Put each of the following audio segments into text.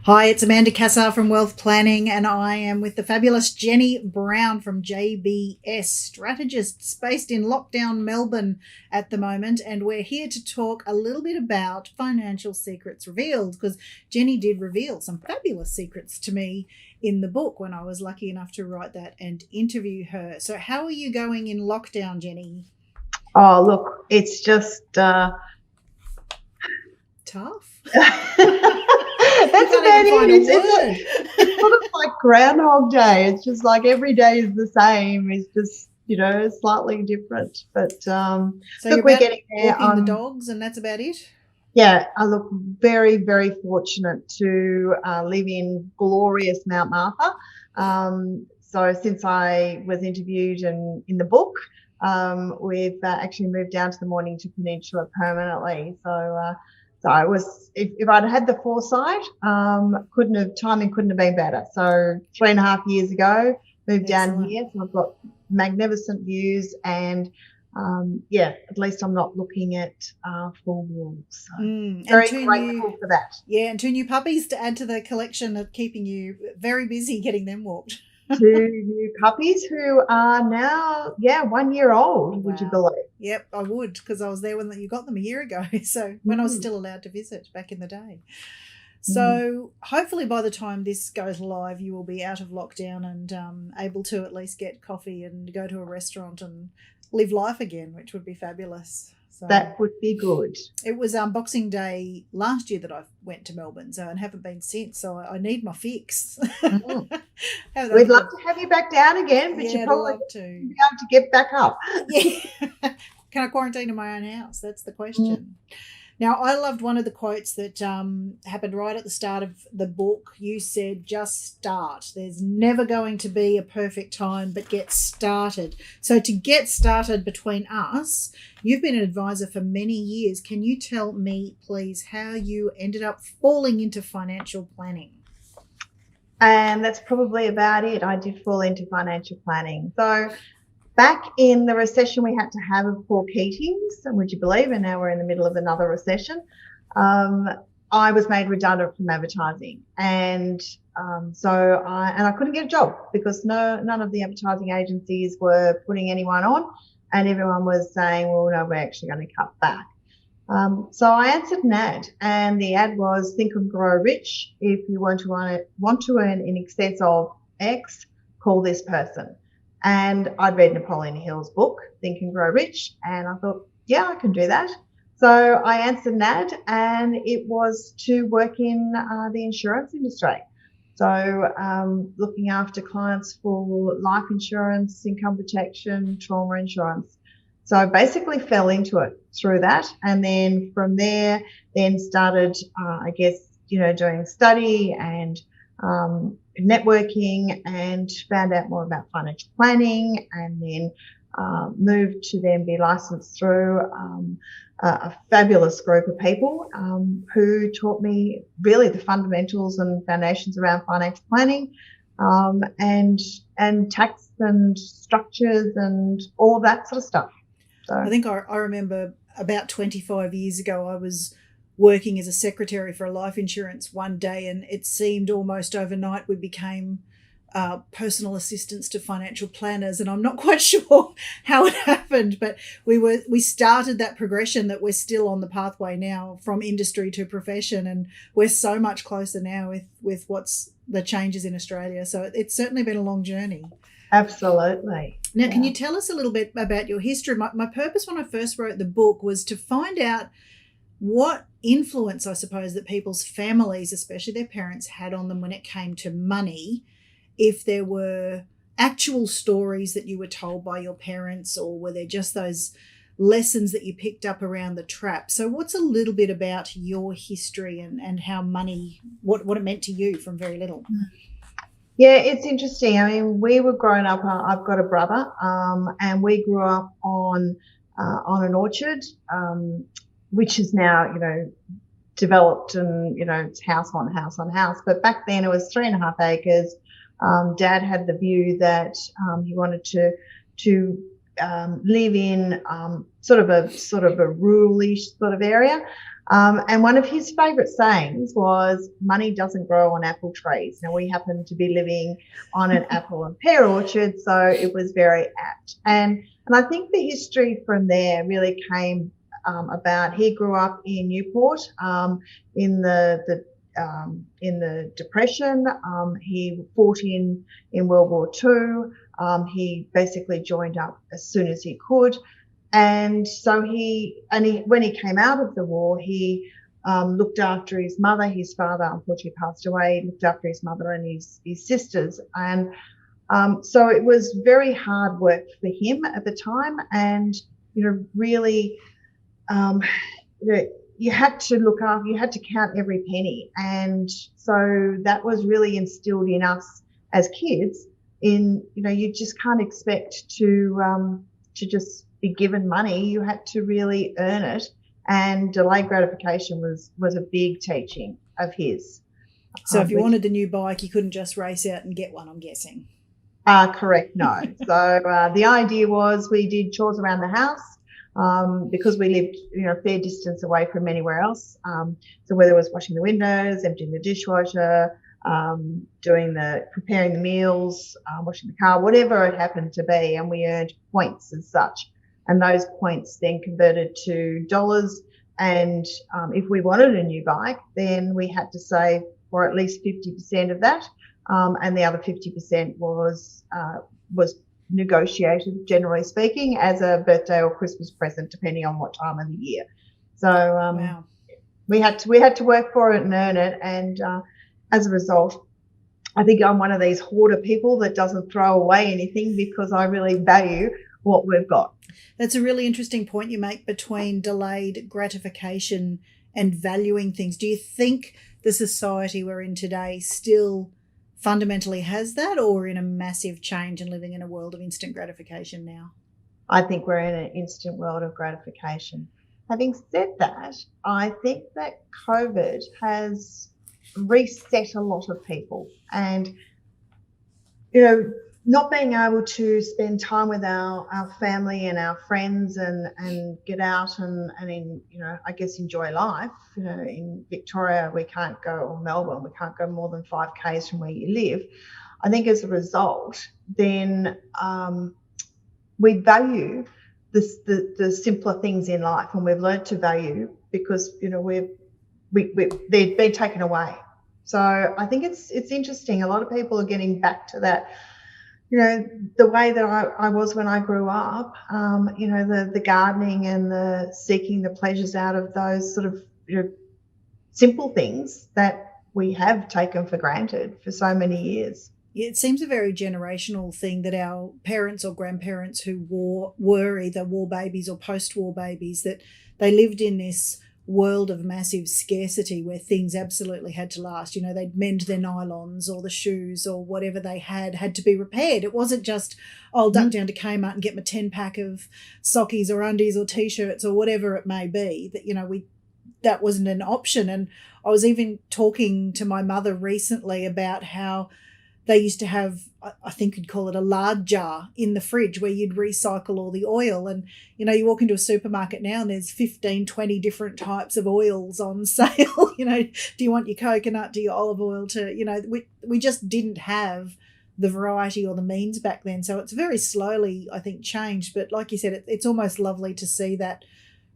Hi, it's Amanda Cassar from Wealth Planning, and I am with the fabulous Jenny Brown from JBS Strategists, based in lockdown Melbourne at the moment. And we're here to talk a little bit about financial secrets revealed, because Jenny did reveal some fabulous secrets to me in the book when I was lucky enough to write that and interview her. So how are you going in lockdown, Jenny? Oh, look, it's just tough. That's about it. It's sort of like Groundhog Day. It's just like every day is the same. It's just, slightly different. But so look, we're getting there. Walking the dogs, and that's about it. Yeah, I look very, very fortunate to live in glorious Mount Martha. So since I was interviewed in the book, we've actually moved down to the Mornington Peninsula permanently. So I was, if I'd had the foresight, timing couldn't have been better. So 3.5 years ago, moved down here. So I've got magnificent views, and at least I'm not looking at full wolves. So very grateful for that. Yeah, and 2 new puppies to add to the collection of keeping you very busy getting them walked. 2 new puppies who are now, 1 year old, wow. Would you believe? Yep, I would, because I was there when you got them a year ago. So when I was still allowed to visit back in the day. So hopefully by the time this goes live, you will be out of lockdown and able to at least get coffee and go to a restaurant and live life again, which would be fabulous. So that would be good. It was Boxing Day last year that I went to Melbourne, and haven't been since. So I need my fix. We'd love to have you back down again, but you probably won't be able to get back up. Yeah. Can I quarantine in my own house? That's the question. Now, I loved one of the quotes that happened right at the start of the book. You said, just start. There's never going to be a perfect time, but get started. So to get started between us, you've been an advisor for many years. Can you tell me, please, how you ended up falling into financial planning? And that's probably about it. I did fall into financial planning. So back in the recession, we had to have Paul Keating's, would you believe? And now we're in the middle of another recession. I was made redundant from advertising, and so I couldn't get a job because none of the advertising agencies were putting anyone on, and everyone was saying, well, no, we're actually going to cut back. So I answered an ad, and the ad was Think and Grow Rich. If you want to earn in excess of X, call this person. And I'd read Napoleon Hill's book, Think and Grow Rich, and I thought, yeah, I can do that. So I answered an ad, and it was to work in the insurance industry. So looking after clients for life insurance, income protection, trauma insurance. So I basically fell into it through that. And then from there, started, doing study and networking, and found out more about financial planning, and then moved to then be licensed through a fabulous group of people who taught me really the fundamentals and foundations around financial planning, and tax and structures and all that sort of stuff. So I think I remember about 25 years ago, I was working as a secretary for a life insurance one day, and it seemed almost overnight we became personal assistants to financial planners, and I'm not quite sure how it happened, but we started that progression that we're still on the pathway now from industry to profession, and we're so much closer now with what's the changes in Australia. So it's certainly been a long journey. Absolutely. Now, Can you tell us a little bit about your history? My purpose when I first wrote the book was to find out what influence, I suppose, that people's families, especially their parents, had on them when it came to money, if there were actual stories that you were told by your parents, or were there just those lessons that you picked up around the trap? So what's a little bit about your history and how money, what it meant to you from very little? Yeah, it's interesting. I mean, we were growing up, I've got a brother, and we grew up on an orchard, which is now, developed, and, it's house on house on house. But back then it was 3.5 acres. Dad had the view that he wanted to live in sort of a rural-ish sort of area. And one of his favourite sayings was, "Money doesn't grow on apple trees." Now, we happen to be living on an apple and pear orchard, so it was very apt. And I think the history from there really came about. He grew up in Newport in the Depression. He fought in World War II. He basically joined up as soon as he could. And so when he came out of the war, he looked after his mother. His father unfortunately passed away. He looked after his mother and his sisters. And so it was very hard work for him at the time. And, really, you had to look after, you had to count every penny. And so that was really instilled in us as kids you just can't expect to just be given money. You had to really earn it, and delayed gratification was a big teaching of his. So if you wanted a new bike, you couldn't just race out and get one, I'm guessing. Correct, no. So the idea was we did chores around the house because we lived a fair distance away from anywhere else. So whether it was washing the windows, emptying the dishwasher, preparing the meals, washing the car, whatever it happened to be, and we earned points as such. And those points then converted to dollars. And if we wanted a new bike, then we had to save for at least 50% of that. And the other 50% was negotiated, generally speaking, as a birthday or Christmas present, depending on what time of the year. So wow. we had to work for it and earn it. And as a result, I think I'm one of these hoarder people that doesn't throw away anything because I really value what we've got. That's a really interesting point you make between delayed gratification and valuing things. Do you think the society we're in today still fundamentally has that, or in a massive change and living in a world of instant gratification now? I think we're in an instant world of gratification. Having said that, I think that COVID has reset a lot of people, and not being able to spend time with our family and our friends and get out and I guess enjoy life. In Victoria we can't go, or Melbourne, we can't go more than 5 k's from where you live. I think as a result, then we value the simpler things in life, and we've learned to value because they've been taken away. So I think it's interesting. A lot of people are getting back to that, the way that I was when I grew up, the gardening and the seeking the pleasures out of those sort of simple things that we have taken for granted for so many years. It seems a very generational thing that our parents or grandparents who were either war babies or post-war babies, that they lived in this world of massive scarcity where things absolutely had to last. They'd mend their nylons, or the shoes or whatever they had to be repaired. It wasn't just, I'll duck down to Kmart and get my 10-pack of sockies or undies or T-shirts or whatever it may be. That wasn't an option. And I was even talking to my mother recently about how they used to have, I think you'd call it a lard jar in the fridge where you'd recycle all the oil. And, you walk into a supermarket now and there's 15, 20 different types of oils on sale. Do you want your coconut, do your olive oil we just didn't have the variety or the means back then. So it's very slowly, I think, changed. But like you said, it's almost lovely to see that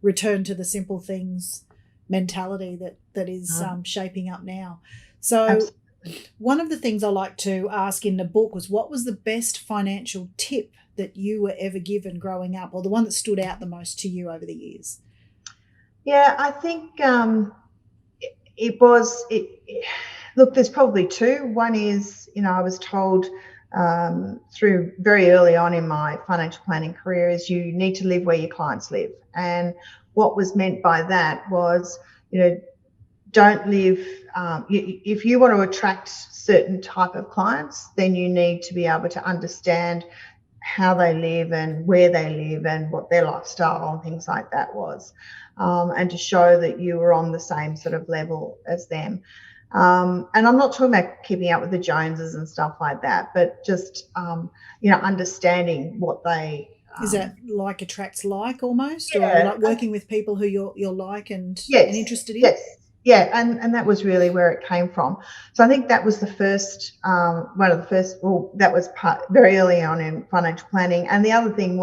return to the simple things mentality that is shaping up now. So absolutely. One of the things I like to ask in the book was, what was the best financial tip that you were ever given growing up, or the one that stood out the most to you over the years? Yeah, I think look, there's probably two. One is, I was told through very early on in my financial planning career is you need to live where your clients live. And what was meant by that was, don't live, if you want to attract certain type of clients, then you need to be able to understand how they live and where they live and what their lifestyle and things like that was, and to show that you were on the same sort of level as them. And I'm not talking about keeping up with the Joneses and stuff like that, but just, understanding what they Is that like attracts like almost, or Yeah. like working with people who you're like and Yes. interested in? Yes. Yeah, and that was really where it came from. So I think that was the first, one of the first. Well, that was very early on in financial planning. And the other thing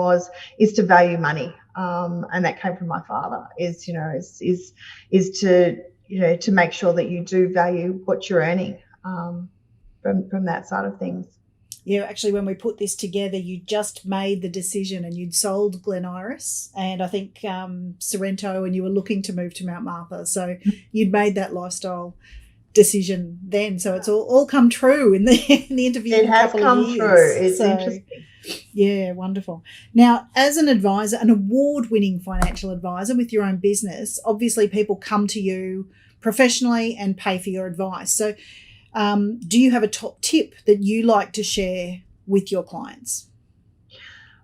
is to value money, and that came from my father. Is to to make sure that you do value what you're earning, from that side of things. Yeah, actually, when we put this together, you just made the decision and you'd sold Glen Iris and I think Sorrento, and you were looking to move to Mount Martha. So you'd made that lifestyle decision then. So it's all come true in the interview. It has come through. It's interesting. Yeah, wonderful. Now, as an advisor, an award-winning financial advisor with your own business, obviously people come to you professionally and pay for your advice. So do you have a top tip that you like to share with your clients?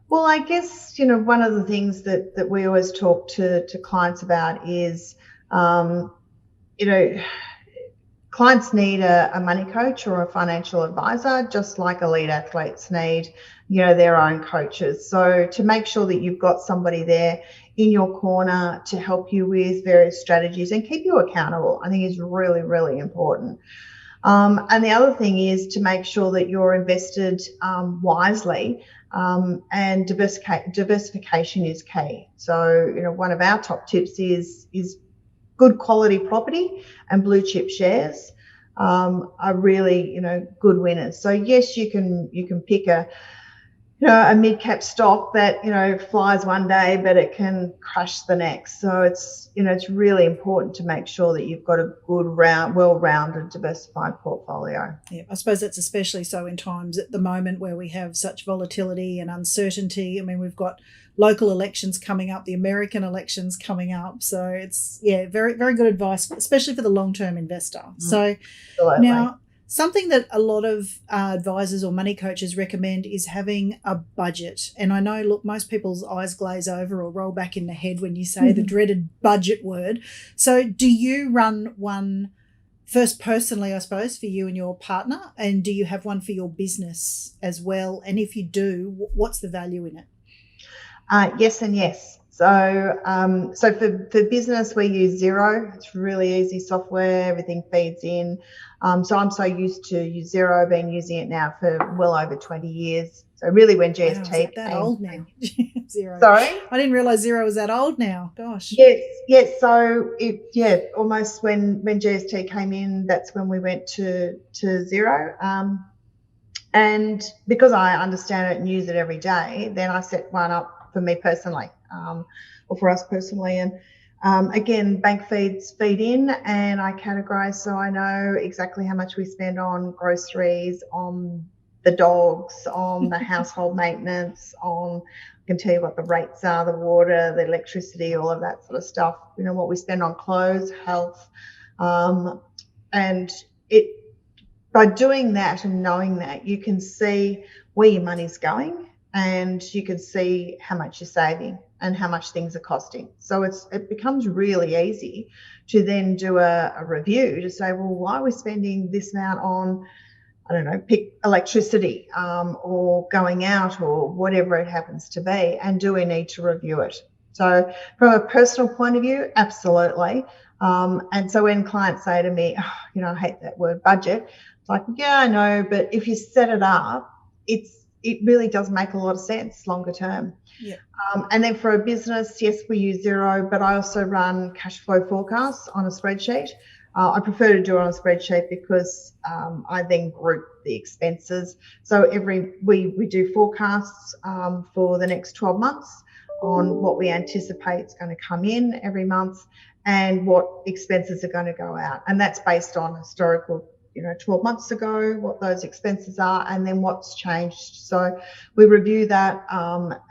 Well, I guess, one of the things that we always talk to clients about is, clients need a money coach or a financial advisor, just like elite athletes need, their own coaches. So to make sure that you've got somebody there in your corner to help you with various strategies and keep you accountable, I think is really, really important. And the other thing is to make sure that you're invested wisely, and diversification is key. So, one of our top tips is good quality property and blue chip shares are really, good winners. So yes, you can pick a mid-cap stock that, flies one day, but it can crash the next. So it's really important to make sure that you've got a good, well-rounded, diversified portfolio. Yeah, I suppose that's especially so in times at the moment where we have such volatility and uncertainty. I mean, we've got local elections coming up, the American elections coming up. So it's, very, very good advice, especially for the long-term investor. So Absolutely. Now, something that a lot of advisors or money coaches recommend is having a budget. And I know, look, most people's eyes glaze over or roll back in the head when you say the dreaded budget word. So do you run one first personally, I suppose, for you and your partner? And do you have one for your business as well? And if you do, what's the value in it? Yes and yes. So for business, we use Xero. It's really easy software. Everything feeds in. So I'm so used to use Xero. I've been using it now for well over 20 years. So really when GST Wow, is that old now? Xero. Sorry? I didn't realise Xero was that old now. Gosh. Yes. So almost when GST came in, that's when we went to Xero. And because I understand it and use it every day, then I set one up for me personally, or for us personally. And again, bank feeds feed in and I categorize so I know exactly how much we spend on groceries, on the dogs, on the household maintenance, I can tell you what the rates are, the water, the electricity, all of that sort of stuff, what we spend on clothes, health. And by doing that and knowing that, you can see where your money's going and you can see how much you're saving and how much things are costing. So it becomes really easy to then do a review to say, well, why are we spending this amount on, I don't know, pick electricity, or going out or whatever it happens to be, and do we need to review it? So from a personal point of view, absolutely. And so when clients say to me, I hate that word budget, it's like, yeah, I know, but if you set it up, it really does make a lot of sense longer term. Yeah. And then for a business, yes, we use Xero, but I also run cash flow forecasts on a spreadsheet. I prefer to do it on a spreadsheet because I then group the expenses. So we do forecasts for the next 12 months on what we anticipate is going to come in every month and what expenses are going to go out. And that's based on historical 12 months ago, what those expenses are, and then what's changed. So we review that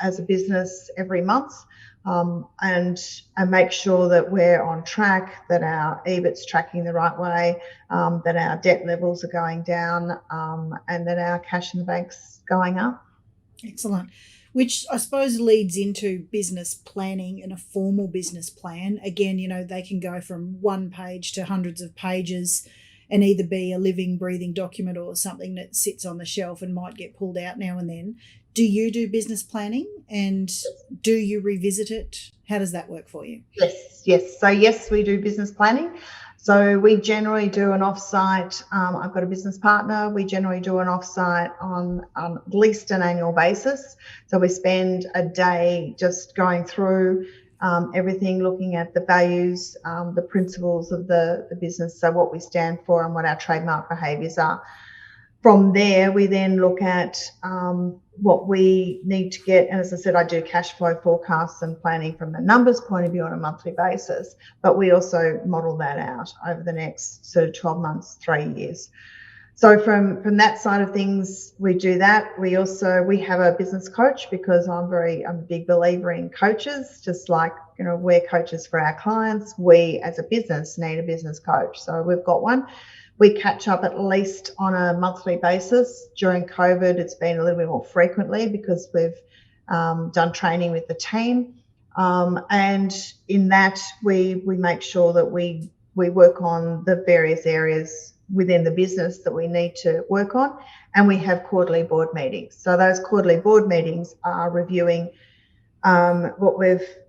as a business every month, and make sure that we're on track, that our EBIT's tracking the right way, that our debt levels are going down, and that our cash in the bank's going up. Excellent. Which I suppose leads into business planning and a formal business plan. Again, they can go from one page to hundreds of pages. and either be a living, breathing document or something that sits on the shelf and might get pulled out now and then. Do you do business planning, and do you revisit it? How does that work for you? Yes. So yes, we do business planning. So we generally do an offsite. I've got a business partner. We generally do an offsite on at least an annual basis. So we spend a day just going through everything, looking at the values, the principles of the business, so what we stand for and what our trademark behaviours are. From there, we then look at what we need to get. And as I said, I do cash flow forecasts and planning from a numbers point of view on a monthly basis, but we also model that out over the next sort of 12 months, 3 years. So from that side of things, we do that. We have a business coach, because I'm a big believer in coaches. Just like, we're coaches for our clients, we as a business need a business coach. So we've got one. We catch up at least on a monthly basis. During COVID, it's been a little bit more frequently because we've done training with the team. And in that, we make sure that we work on the various areas within the business that we need to work on. And we have quarterly board meetings. So those quarterly board meetings are reviewing what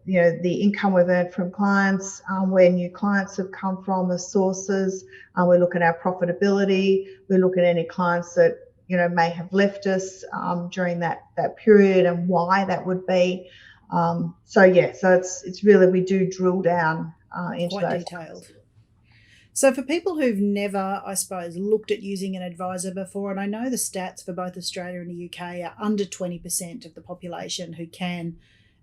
the income we've earned from clients, where new clients have come from, the sources. We look at our profitability. We look at any clients that, may have left us during that period and why that would be. So it's really, we do drill down into quite those detailed. So for people who've never, I suppose, looked at using an advisor before, and I know the stats for both Australia and the UK are under 20% of the population who can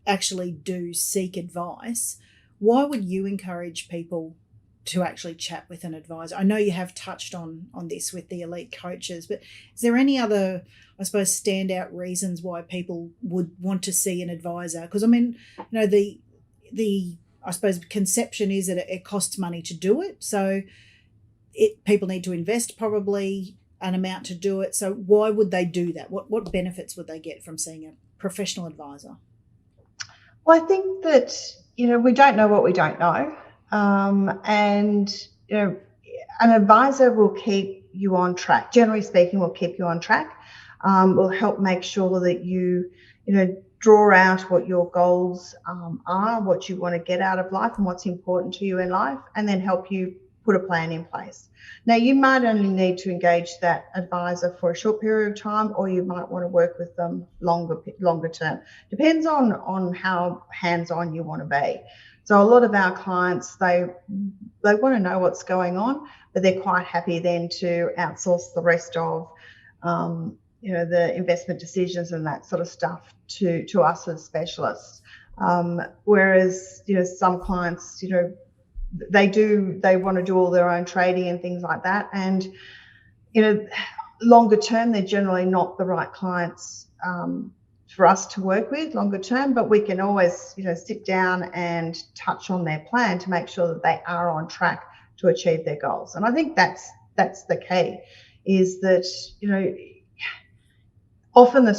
actually seek advice, why would you encourage people to actually chat with an advisor? I know you have touched on this with the elite coaches, but is there any other, I suppose, standout reasons why people would want to see an advisor? Because the I suppose conception is that it costs money to do it, so people need to invest probably an amount to do it. So why would they do that? What benefits would they get from seeing a professional advisor? Well, I think that, we don't know what we don't know. And an advisor will keep you on track. Generally speaking, will keep you on track. Will help make sure that you draw out what your goals are, what you want to get out of life and what's important to you in life, and then help you put a plan in place. Now, you might only need to engage that advisor for a short period of time, or you might want to work with them longer term. Depends on how hands-on you want to be. So a lot of our clients, they want to know what's going on, but they're quite happy then to outsource the rest of the investment decisions and that sort of stuff to us as specialists. Whereas, some clients, they want to do all their own trading and things like that. And, longer term, they're generally not the right clients for us to work with longer term, but we can always, sit down and touch on their plan to make sure that they are on track to achieve their goals. And I think that's the key, is that, often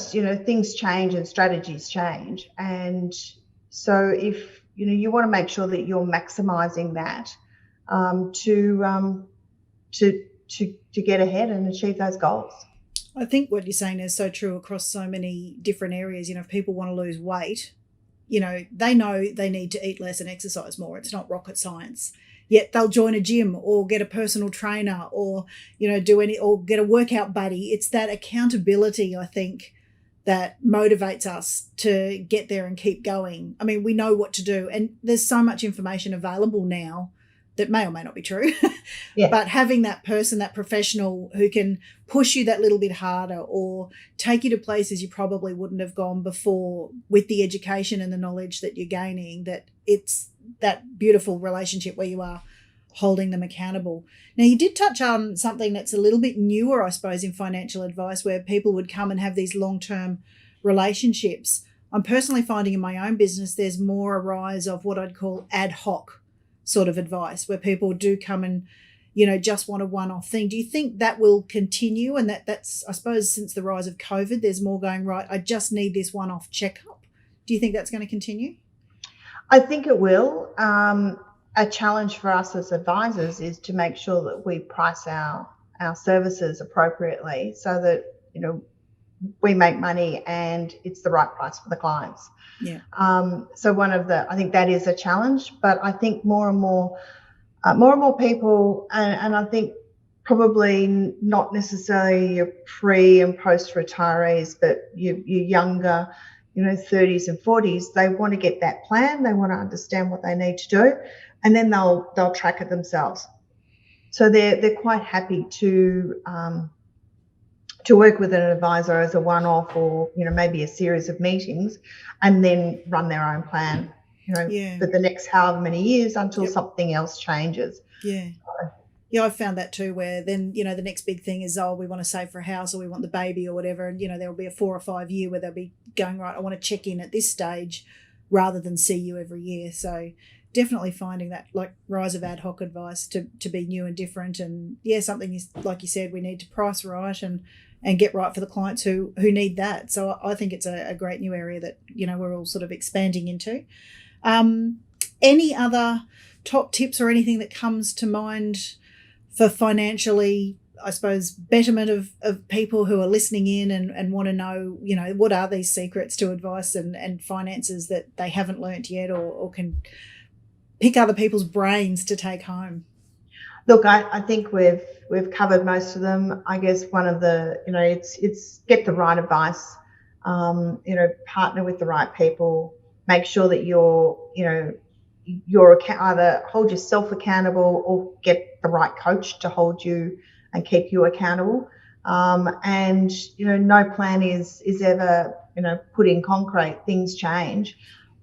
things change and strategies change. And so if, you want to make sure that you're maximizing that to get ahead and achieve those goals. I think what you're saying is so true across so many different areas. If people want to lose weight, they know they need to eat less and exercise more. It's not rocket science. Yet they'll join a gym or get a personal trainer or, or get a workout buddy. It's that accountability, I think, that motivates us to get there and keep going. I mean, we know what to do, and there's so much information available now that may or may not be true. Yeah. But having that person, that professional who can push you that little bit harder or take you to places you probably wouldn't have gone before with the education and the knowledge that you're gaining, that it's that beautiful relationship where you are holding them accountable. Now, you did touch on something that's a little bit newer, I suppose, in financial advice, where people would come and have these long-term relationships. I'm personally finding in my own business there's more a rise of what I'd call ad hoc sort of advice, where people do come and, just want a one-off thing. Do you think that will continue? And that's, I suppose, since the rise of COVID, there's more going, right, I just need this one-off checkup. Do you think that's going to continue? I think it will. a challenge for us as advisors is to make sure that we price our services appropriately so that, we make money and it's the right price for the clients. Yeah. So I think that is a challenge, but I think more and more people, and I think probably not necessarily your pre and post retirees, but your younger, 30s and 40s, they want to get that plan. They want to understand what they need to do, and then they'll track it themselves. So they're quite happy to work with an advisor as a one-off, or maybe a series of meetings, and then run their own plan for the next however many years until something else changes. Yeah, I've found that too, where then the next big thing is, we want to save for a house, or we want the baby or whatever, and there'll be a 4 or 5 year where they'll be going, right, I want to check in at this stage rather than see you every year. So definitely finding that, like, rise of ad hoc advice to be new and different, and something is, like you said, we need to price right and get right for the clients who need that. So I think it's a great new area that we're all sort of expanding into. Any other top tips or anything that comes to mind for financially, I suppose, betterment of people who are listening in and want to know, what are these secrets to advice and finances that they haven't learnt yet, or can pick other people's brains to take home? Look, I think we've covered most of them. I guess one of the, it's get the right advice, partner with the right people, make sure that you're either hold yourself accountable or get the right coach to hold you and keep you accountable. And no plan is ever put in concrete. Things change,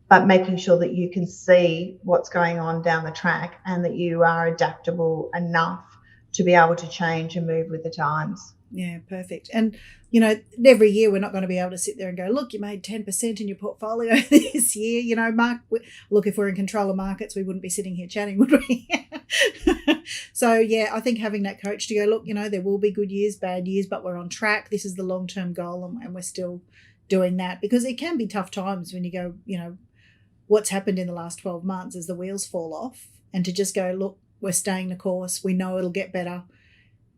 but making sure that you can see what's going on down the track and that you are adaptable enough to be able to change and move with the times. Yeah, perfect. And, every year we're not going to be able to sit there and go, look, you made 10% in your portfolio this year. Look, if we're in control of markets, we wouldn't be sitting here chatting, would we? So, I think having that coach to go, look, there will be good years, bad years, but we're on track. This is the long-term goal, and we're still doing that, because it can be tough times when you go, what's happened in the last 12 months as the wheels fall off, and to just go, look, we're staying the course. We know it'll get better.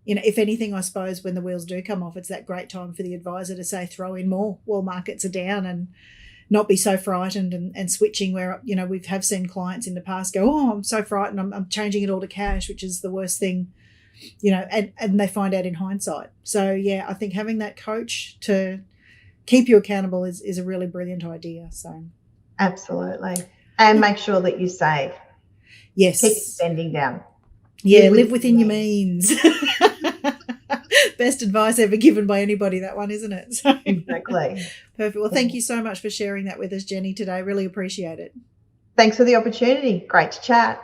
If anything, I suppose when the wheels do come off, it's that great time for the advisor to say, throw in more while markets are down, and not be so frightened and switching where, we have seen clients in the past go, oh, I'm so frightened, I'm changing it all to cash, which is the worst thing, and they find out in hindsight. So, I think having that coach to keep you accountable is a really brilliant idea. So absolutely. And make sure that you save. Yes. Keep spending down. Live within your means. Best advice ever given by anybody, that one, isn't it? So, exactly. Perfect. Well, thank you so much for sharing that with us, Jenny, today. Really appreciate it. Thanks for the opportunity. Great to chat.